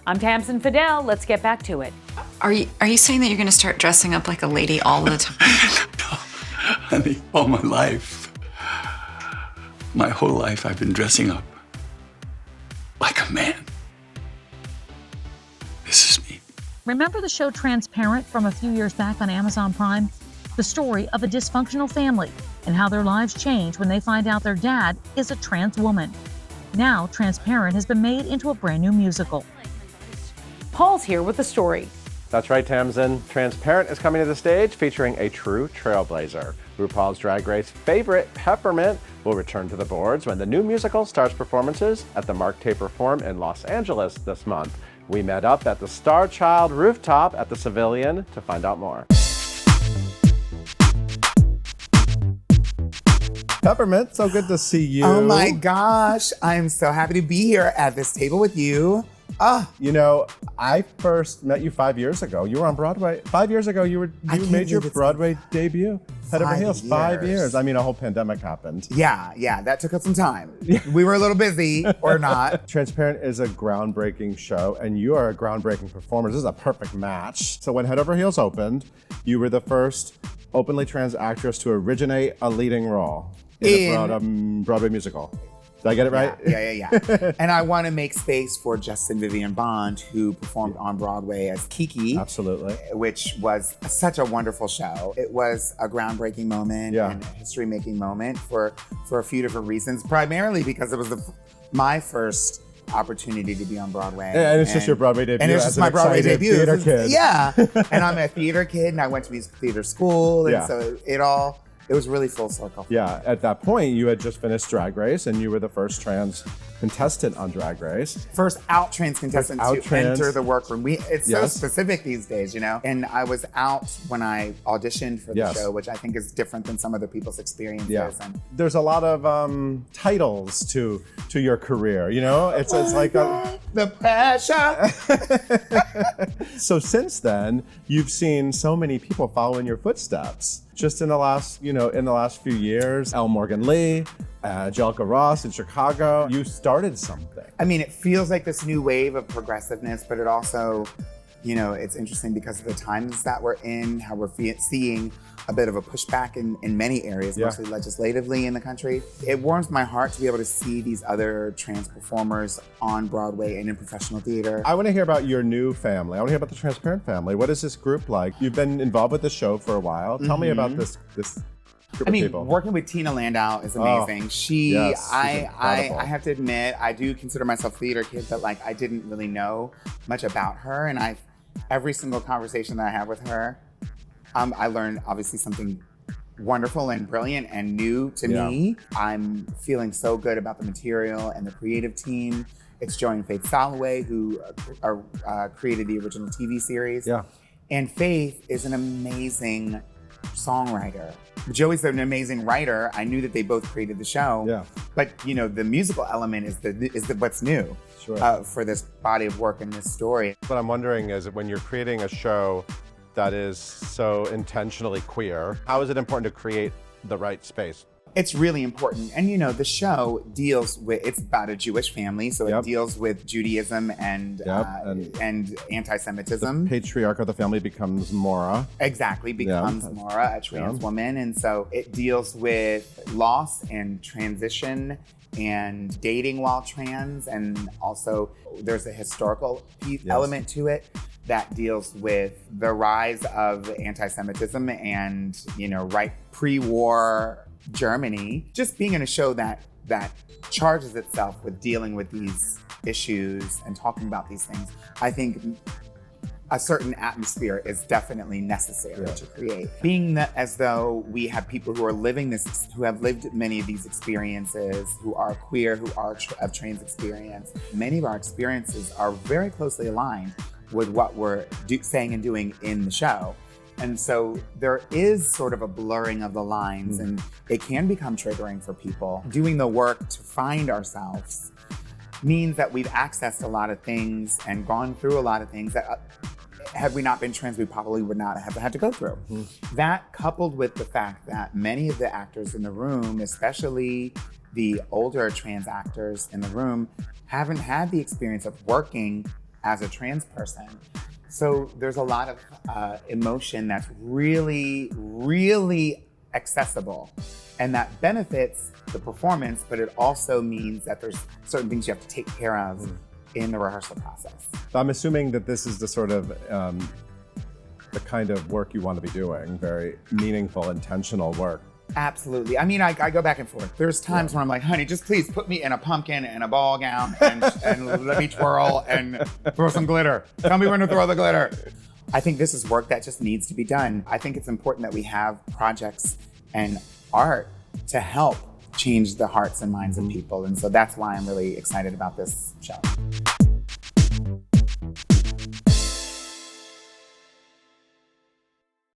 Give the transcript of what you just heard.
I'm Tamsin Fidel. Let's get back to it. Are you saying that you're going to start dressing up like a lady all the time? No, honey, all my life. My whole life I've been dressing up like a man. This is me. Remember the show Transparent from a few years back on Amazon Prime? The story of a dysfunctional family and how their lives change when they find out their dad is a trans woman. Now, Transparent has been made into a brand new musical. Paul's here with the story. That's right, Tamsin. Transparent is coming to the stage featuring a true trailblazer. RuPaul's Drag Race favorite, Peppermint, will return to the boards when the new musical starts performances at the Mark Taper Forum in Los Angeles this month. We met up at the Starchild Rooftop at the Pavilion to find out more. Peppermint, so good to see you. Oh my gosh, I'm so happy to be here at this table with you. You know, I first met you 5 years ago. You were on Broadway. 5 years ago, you made your Broadway debut. Head Over Heels, 5 years. I mean, a whole pandemic happened. Yeah, that took us some time. We were a little busy, or not. Transparent is a groundbreaking show, and you are a groundbreaking performer. This is a perfect match. So when Head Over Heels opened, you were the first openly trans actress to originate a leading role in a Broadway musical. Did I get it right? Yeah. And I want to make space for Justin Vivian Bond, who performed on Broadway as Kiki. Absolutely. Which was such a wonderful show. It was a groundbreaking moment and a history-making moment for a few different reasons. Primarily because it was my first opportunity to be on Broadway. And it's just your Broadway debut. And it's just my Broadway debut. Theater kid. Yeah. And I'm a theater kid, and I went to music theater school. And so it was really full circle. Yeah, at that point, you had just finished Drag Race, and you were the first trans contestant on Drag Race. First out trans contestant to enter the workroom. It's so specific these days, you know? And I was out when I auditioned for the show, which I think is different than some other people's experiences. Yeah. And there's a lot of titles to your career, you know? It's like the pressure. So since then, you've seen so many people follow in your footsteps. Just in the last few years, Elle Morgan Lee, Angelica Ross in Chicago, you started something. I mean, it feels like this new wave of progressiveness, but it also, it's interesting because of the times that we're in, how we're seeing a bit of a pushback in many areas, mostly legislatively in the country. It warms my heart to be able to see these other trans performers on Broadway and in professional theater. I want to hear about your new family. I want to hear about the Transparent family. What is this group like? You've been involved with the show for a while. Tell me about this group of people. Working with Tina Landau is amazing. I have to admit, I do consider myself a theater kid, but I didn't really know much about her. And every single conversation that I have with her, I learned obviously something wonderful and brilliant and new to me. I'm feeling so good about the material and the creative team. It's Joey and Faith Soloway who created the original TV series. Yeah. And Faith is an amazing songwriter. Joey's an amazing writer. I knew that they both created the show. Yeah. But the musical element is what's new for this body of work and this story. What I'm wondering is when you're creating a show that is so intentionally queer, how is it important to create the right space? It's really important. And the show it's about a Jewish family, so it deals with Judaism and anti-Semitism. The patriarch of the family becomes Maura. Exactly, becomes Maura, a trans woman. And so it deals with loss and transition and dating while trans. And also there's a historical element to it that deals with the rise of anti-Semitism and, right pre-war Germany. Just being in a show that charges itself with dealing with these issues and talking about these things, I think a certain atmosphere is definitely necessary to create. Being as though we have people who are who have lived many of these experiences, who are queer, who are of trans experience, many of our experiences are very closely aligned with what we're saying and doing in the show. And so there is sort of a blurring of the lines, and it can become triggering for people. Doing the work to find ourselves means that we've accessed a lot of things and gone through a lot of things that had we not been trans, we probably would not have had to go through. That, coupled with the fact that many of the actors in the room, especially the older trans actors in the room, haven't had the experience of working as a trans person. So there's a lot of emotion that's really, really accessible, and that benefits the performance, but it also means that there's certain things you have to take care of in the rehearsal process. I'm assuming that this is the sort of the kind of work you want to be doing, very meaningful, intentional work. Absolutely. I mean, I go back and forth. There's times where I'm like, honey, just please put me in a pumpkin and a ball gown and let me twirl and throw some glitter. Tell me when to throw the glitter. I think this is work that just needs to be done. I think it's important that we have projects and art to help change the hearts and minds of people. And so that's why I'm really excited about this show.